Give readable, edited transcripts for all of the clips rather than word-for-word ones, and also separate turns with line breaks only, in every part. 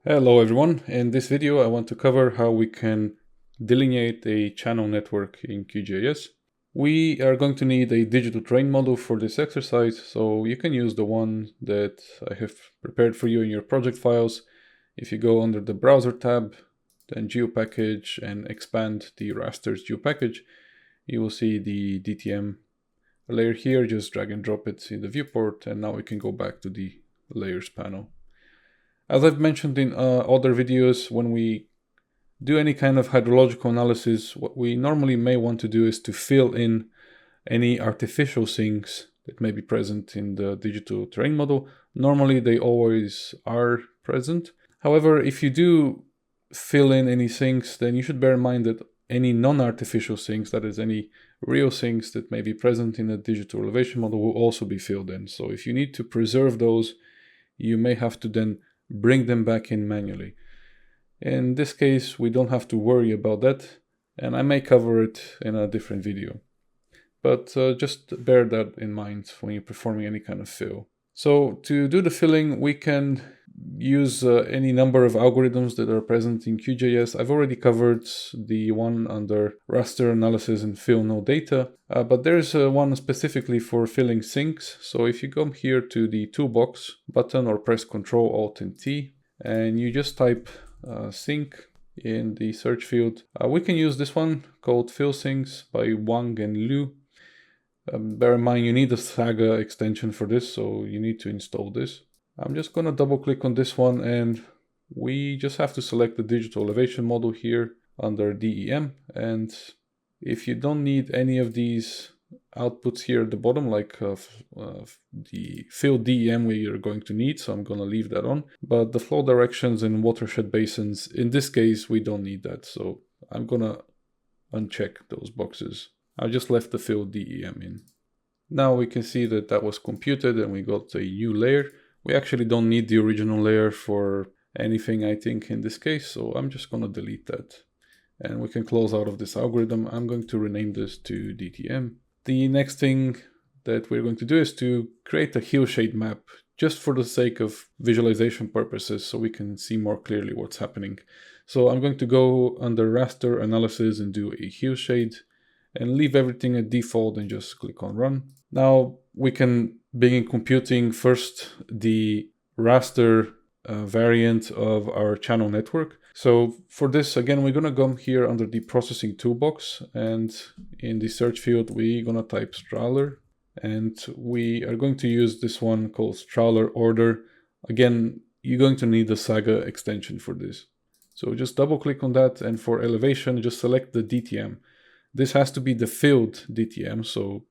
Hello everyone, in this video I want to cover how we can delineate a channel network in QGIS. We are going to need a digital terrain model for this exercise, so you can use the one that I have prepared for you in your project files. If you go under the browser tab, then GeoPackage and expand the rasters GeoPackage, you will see the DTM layer here. Just drag and drop it in the viewport, and now we can go back to the layers panel. As I've mentioned in other videos, when we do any kind of hydrological analysis, what we normally may want to do is to fill in any artificial sinks that may be present in the digital terrain model. Normally they always are present. However, if you do fill in any sinks, then you should bear in mind that any non-artificial sinks, that is any real sinks that may be present in a digital elevation model, will also be filled in. So if you need to preserve those, you may have to then bring them back in manually. In this case, we don't have to worry about that, and I may cover it in a different video. But just bear that in mind when you're performing any kind of fill. So to do the filling, we can use any number of algorithms that are present in QGIS. I've already covered the one under raster analysis and fill no data, but there's one specifically for filling sinks. So if you come here to the toolbox button or press Ctrl Alt and T, and you just type sink in the search field, we can use this one called Fill Sinks by Wang and Liu. Bear in mind you need a Saga extension for this, so you need to install this. I'm just going to double click on this one, and we just have to select the digital elevation model here under DEM. And if you don't need any of these outputs here at the bottom, like the fill DEM we are going to need, so I'm going to leave that on. But the flow directions and watershed basins, in this case, we don't need that. So I'm going to uncheck those boxes. I just left the fill DEM in. Now we can see that that was computed and we got a new layer. We actually don't need the original layer for anything, I think, in this case, so I'm just going to delete that. And we can close out of this algorithm. I'm going to rename this to DTM. The next thing that we're going to do is to create a hillshade map, just for the sake of visualization purposes, so we can see more clearly what's happening. So I'm going to go under raster analysis and do a hillshade, and leave everything at default and just click on run. Now we can begin computing first the raster variant of our channel network. So for this, again, we're gonna come here under the processing toolbox, and in the search field, we're gonna type Strahler, and we are going to use this one called Strahler order. Again, you're going to need the Saga extension for this. So just double click on that, and for elevation, just select the DTM. This has to be the filled DTM, so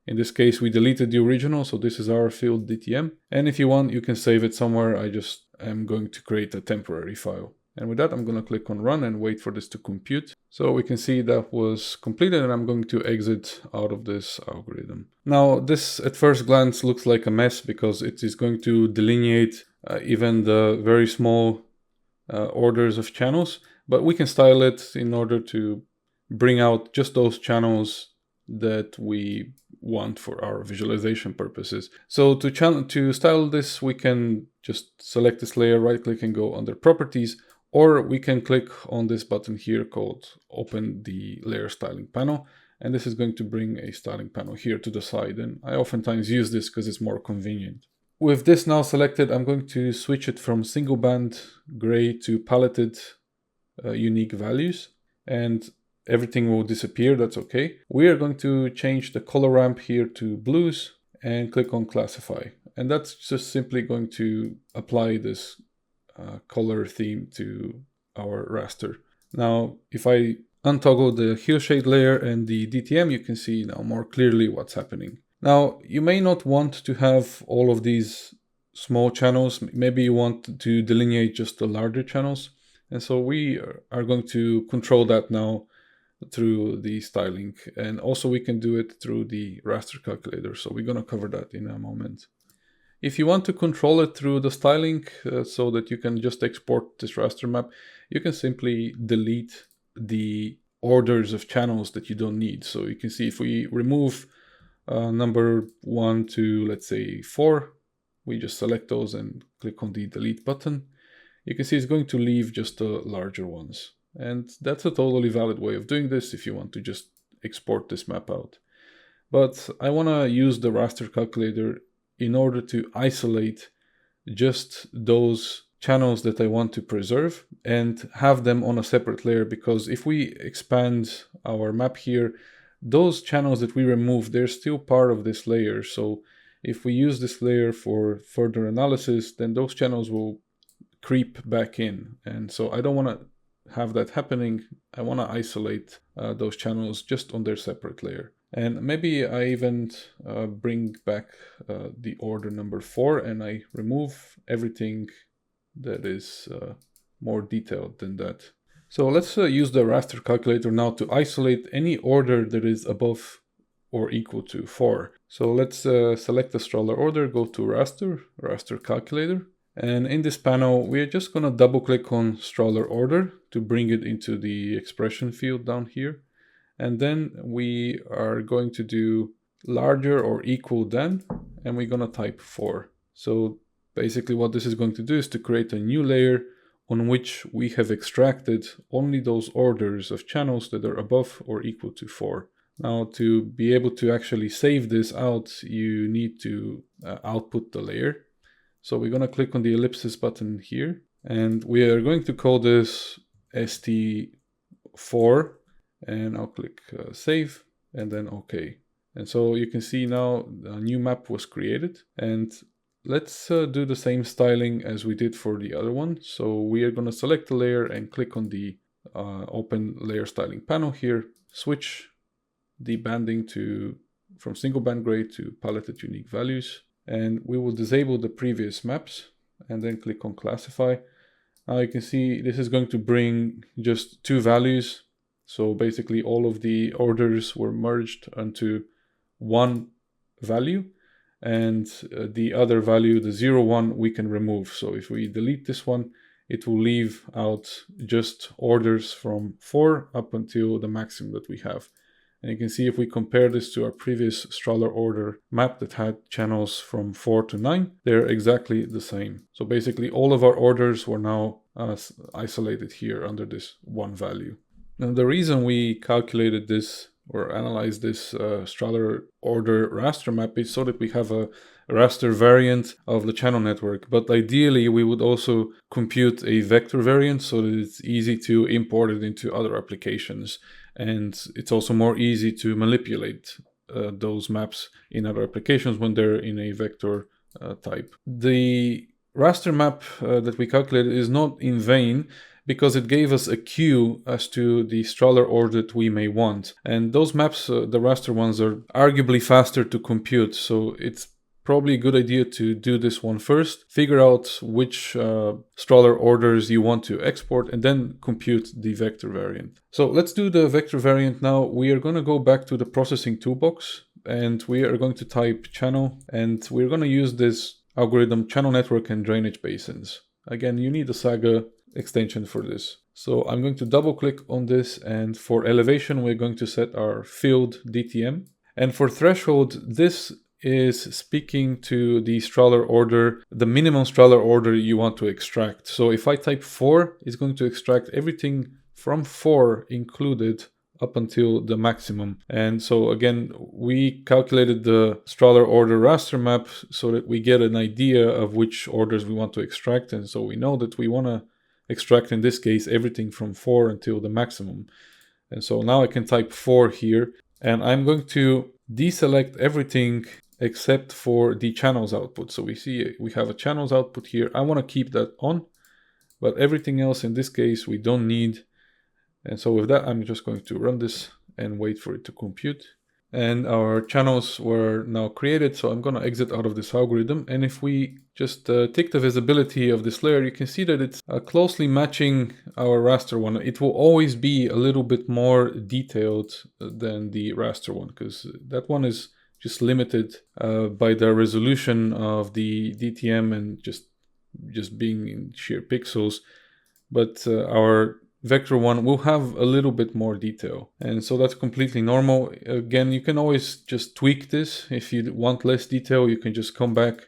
in this case we deleted the original, so this is our filled DTM. And if you want, you can save it somewhere. I just am going to create a temporary file. And with that, I'm going to click on run and wait for this to compute. So we can see that was completed, and I'm going to exit out of this algorithm. Now this at first glance looks like a mess because it is going to delineate even the very small orders of channels, but we can style it in order to bring out just those channels that we want for our visualization purposes. So to style this, we can just select this layer, right click and go under properties, or we can click on this button here called open the layer styling panel. And this is going to bring a styling panel here to the side. And I oftentimes use this because it's more convenient. With this now selected, I'm going to switch it from single band gray to paletted unique values. And everything will disappear, that's okay. We are going to change the color ramp here to blues and click on classify. And that's just simply going to apply this color theme to our raster. Now, if I untoggle the hillshade layer and the DTM, you can see now more clearly what's happening. Now, you may not want to have all of these small channels. Maybe you want to delineate just the larger channels. And so we are going to control that now through the styling, and also we can do it through the raster calculator, so we're going to cover that in a moment. If you want to control it through the styling so that you can just export this raster map, you can simply delete the orders of channels that you don't need. So you can see if we remove number 1 to, let's say, 4, we just select those and click on the delete button. you can see it's going to leave just the larger ones. And that's a totally valid way of doing this if you want to just export this map out. But I want to use the raster calculator in order to isolate just those channels that I want to preserve and have them on a separate layer, because if we expand our map here, those channels that we remove, they're still part of this layer. So if we use this layer for further analysis, then those channels will creep back in. And so I don't want to have that happening. I want to isolate those channels just on their separate layer. And maybe I even bring back the order number 4 and I remove everything that is more detailed than that. So let's use the raster calculator now to isolate any order that is above or equal to 4. So let's select the Strahler order, go to raster calculator. And in this panel, we're just going to double click on Strahler order to bring it into the expression field down here. And then we are going to do larger or equal than, and we're going to type 4. So basically what this is going to do is to create a new layer on which we have extracted only those orders of channels that are above or equal to 4. Now, to be able to actually save this out, you need to output the layer. So we're going to click on the ellipsis button here, and we are going to call this st4, and I'll click save and then OK. And so you can see now a new map was created, and let's do the same styling as we did for the other one. So we are going to select the layer and click on the open layer styling panel here, switch the banding from single band gray to paletted unique values. And we will disable the previous maps and then click on classify. Now you can see this is going to bring just 2 values. So basically all of the orders were merged onto one value, and the other value, the 0, 1, we can remove. So if we delete this one, it will leave out just orders from 4 up until the maximum that we have. And you can see if we compare this to our previous Strahler order map that had channels from 4 to 9, they're exactly the same. So basically all of our orders were now isolated here under this one value. Now the reason we calculated this or analyzed this Strahler order raster map is so that we have a raster variant of the channel network. But ideally we would also compute a vector variant so that it's easy to import it into other applications. And it's also more easy to manipulate those maps in other applications when they're in a vector type. The raster map that we calculated is not in vain, because it gave us a cue as to the Strahler order that we may want. And those maps, the raster ones, are arguably faster to compute. So it's probably a good idea to do this one first, figure out which Strahler orders you want to export, and then compute the vector variant. So let's do the vector variant now. We are going to go back to the processing toolbox, and we are going to type channel, and we're going to use this algorithm channel network and drainage basins. Again, you need a Saga extension for this. So I'm going to double click on this, and for elevation we're going to set our field DTM, and for threshold this is speaking to the Strahler order, the minimum Strahler order you want to extract. So if I type 4, it's going to extract everything from 4 included up until the maximum. And so again, we calculated the Strahler order raster map so that we get an idea of which orders we want to extract. And so we know that we want to extract, in this case, everything from 4 until the maximum. And so now I can type 4 here, and I'm going to deselect everything except for the channels output. So we see we have a channels output here. I want to keep that on, but everything else in this case we don't need. And so with that, I'm just going to run this and wait for it to compute. And our channels were now created, so I'm going to exit out of this algorithm. And if we just tick the visibility of this layer, you can see that it's closely matching our raster one. It will always be a little bit more detailed than the raster one, because that one is just limited by the resolution of the DTM and just being in sheer pixels. But our vector one will have a little bit more detail, and so that's completely normal. Again, you can always just tweak this. If you want less detail, you can just come back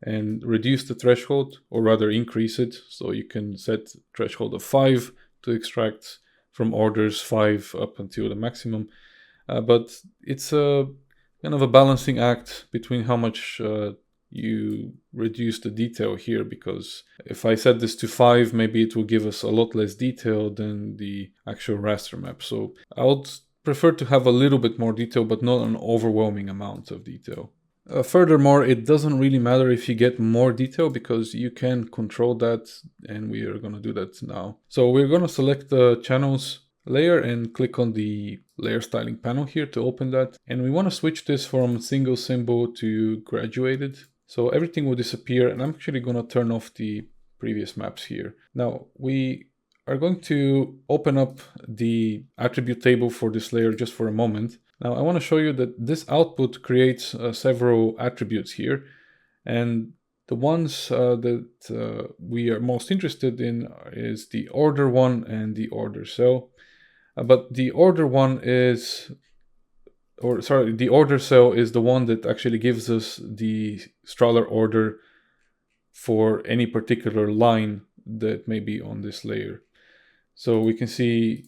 and reduce the threshold, or rather increase it. So you can set threshold of 5 to extract from orders 5 up until the maximum. But it's a kind of a balancing act between how much you reduce the detail here, because if I set this to 5, maybe it will give us a lot less detail than the actual raster map. So I would prefer to have a little bit more detail, but not an overwhelming amount of detail. Furthermore, it doesn't really matter if you get more detail, because you can control that, and we are going to do that now. So we're going to select the channels layer and click on the layer styling panel here to open that. And we want to switch this from single symbol to graduated. So everything will disappear, and I'm actually going to turn off the previous maps here. Now we are going to open up the attribute table for this layer just for a moment. Now I want to show you that this output creates several attributes here, and the ones that we are most interested in is the order one and the order cell. But the order one is, the order cell is the one that actually gives us the Strahler order for any particular line that may be on this layer. So we can see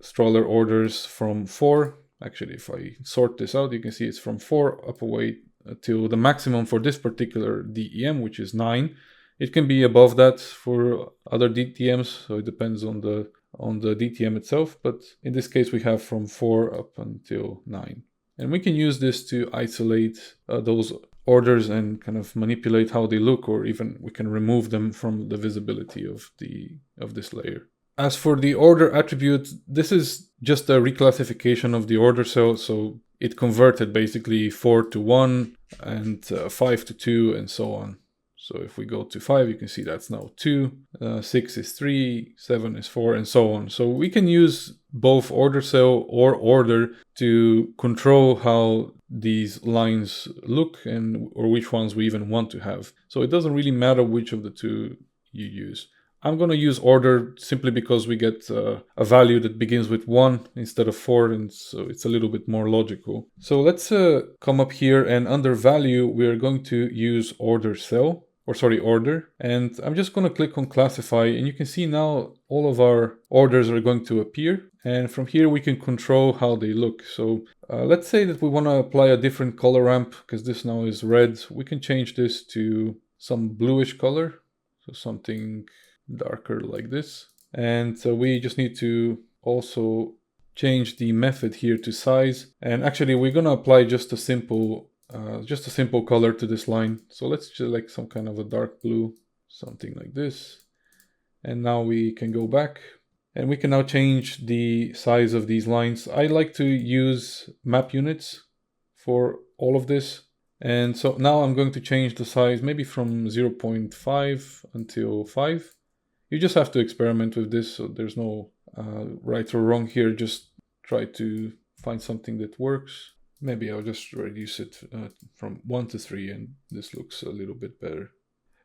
Strahler orders from 4. Actually, if I sort this out, you can see it's from 4 up away till the maximum for this particular DEM, which is 9. It can be above that for other DTMs, so it depends on the DTM itself, but in this case we have from 4 up until 9. And we can use this to isolate those orders and kind of manipulate how they look, or even we can remove them from the visibility of this layer. As for the order attribute, this is just a reclassification of the order cell, so it converted basically 4 to 1 and 5 to 2 and so on. So if we go to 5, you can see that's now 2, 6 is 3, 7 is 4, and so on. So we can use both order cell or order to control how these lines look, and or which ones we even want to have. So it doesn't really matter which of the two you use. I'm going to use order simply because we get a value that begins with 1 instead of 4, and so it's a little bit more logical. So let's come up here, and under value we're going to use order cell. Order, and I'm just going to click on classify, and you can see now all of our orders are going to appear, and from here we can control how they look. So let's say that we want to apply a different color ramp, because this now is red. We can change this to some bluish color, so something darker like this, and so we just need to also change the method here to size, and actually we're going to apply just a simple color to this line. So let's select some kind of a dark blue, something like this. And now we can go back, and we can now change the size of these lines. I like to use map units for all of this. And so now I'm going to change the size maybe from 0.5 until 5. You just have to experiment with this, so there's no right or wrong here. Just try to find something that works. Maybe I'll just reduce it from 1 to 3, and this looks a little bit better.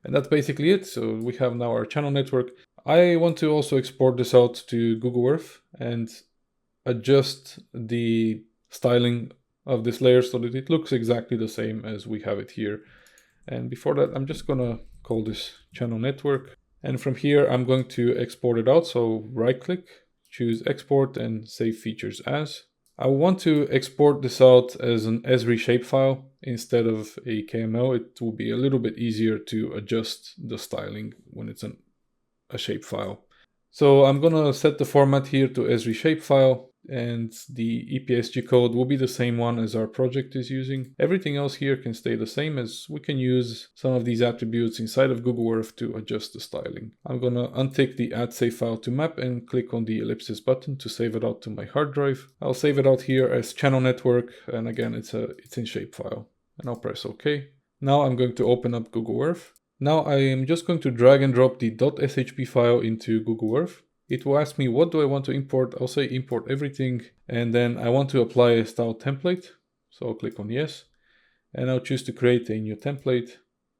And that's basically it. So we have now our channel network. I want to also export this out to Google Earth and adjust the styling of this layer so that it looks exactly the same as we have it here. And before that, I'm just going to call this channel network. And from here, I'm going to export it out. So right click, choose export, and save features as. I want to export this out as an Esri shapefile instead of a KML. It will be a little bit easier to adjust the styling when it's a shapefile. So I'm going to set the format here to Esri shapefile, and the EPSG code will be the same one as our project is using. Everything else here can stay the same, as we can use some of these attributes inside of Google Earth to adjust the styling. I'm going to untick the add save file to map and click on the ellipsis button to save it out to my hard drive. I'll save it out here as channel network, and again it's in shapefile, and I'll press OK. Now I'm going to open up Google Earth. Now I am just going to drag and drop the .shp file into Google Earth. It will ask me, what do I want to import? I'll say import everything, and then I want to apply a style template. So I'll click on yes, and I'll choose to create a new template.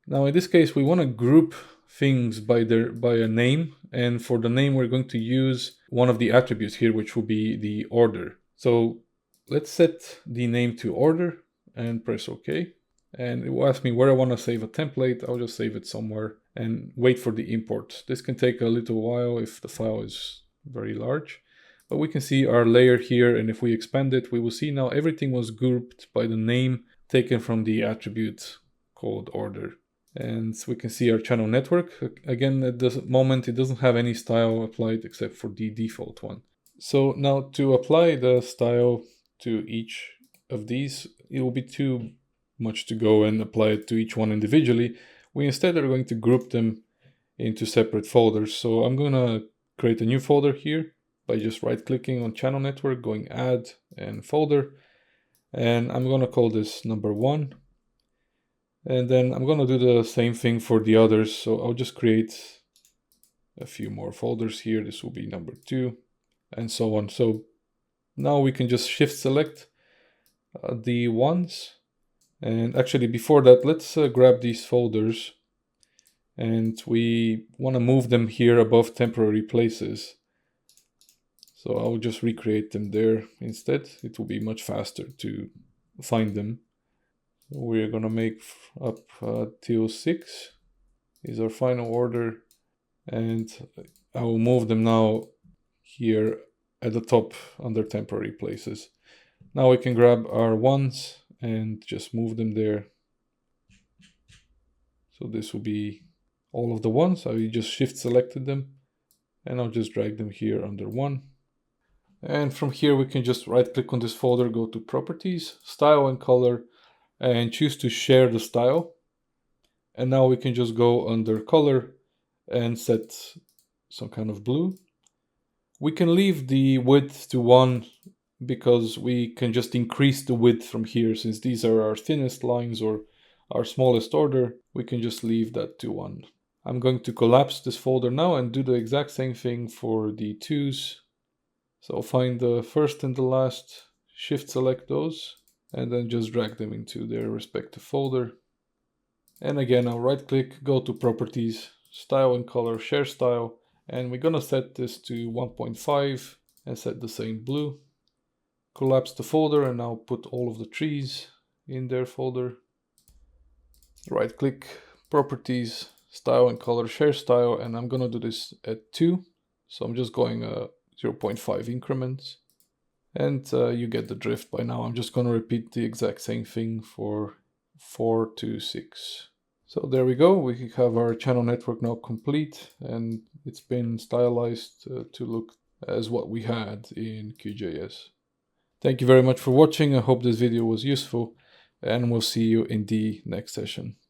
Now in this case, we want to group things by a name, and for the name we're going to use one of the attributes here, which will be the order. So let's set the name to order and press OK. and it will ask me where I want to save a template. I'll just save it somewhere and wait for the import. This can take a little while if the file is very large, but we can see our layer here, and if we expand it, we will see now everything was grouped by the name taken from the attribute called order. And we can see our channel network. Again, at this moment, it doesn't have any style applied except for the default one. So now to apply the style to each of these, it will be too much to go and apply it to each one individually. We instead are going to group them into separate folders. So I'm going to create a new folder here by just right-clicking on channel network, going add and folder. And I'm going to call this number 1. And then I'm going to do the same thing for the others. So I'll just create a few more folders here. This will be number 2 and so on. So now we can just shift select the ones. And actually before that, let's grab these folders, and we want to move them here above temporary places. So I'll just recreate them there instead. It will be much faster to find them. We're going to make up till 6 is our final order, and I will move them now here at the top under temporary places. Now we can grab our ones and just move them there. So this will be all of the ones. I just shift selected them, and I'll just drag them here under 1. And from here we can just right click on this folder, go to properties, style and color, and choose to share the style. And now we can just go under color and set some kind of blue. We can leave the width to 1 because we can just increase the width from here. Since these are our thinnest lines or our smallest order, we can just leave that to 1. I'm going to collapse this folder now and do the exact same thing for the 2s. So I'll find the first and the last, shift select those, and then just drag them into their respective folder. And again, I'll right click, go to properties, style and color, share style, and we're gonna set this to 1.5 and set the same blue. Collapse the folder and now put all of the trees in their folder. Right click, properties, style and color, share style, and I'm gonna do this at 2. So I'm just going 0.5 increments. And you get the drift by now. I'm just going to repeat the exact same thing for 4 to 6. So there we go. We have our channel network now complete, and it's been stylized to look as what we had in QGIS. Thank you very much for watching. I hope this video was useful, and we'll see you in the next session.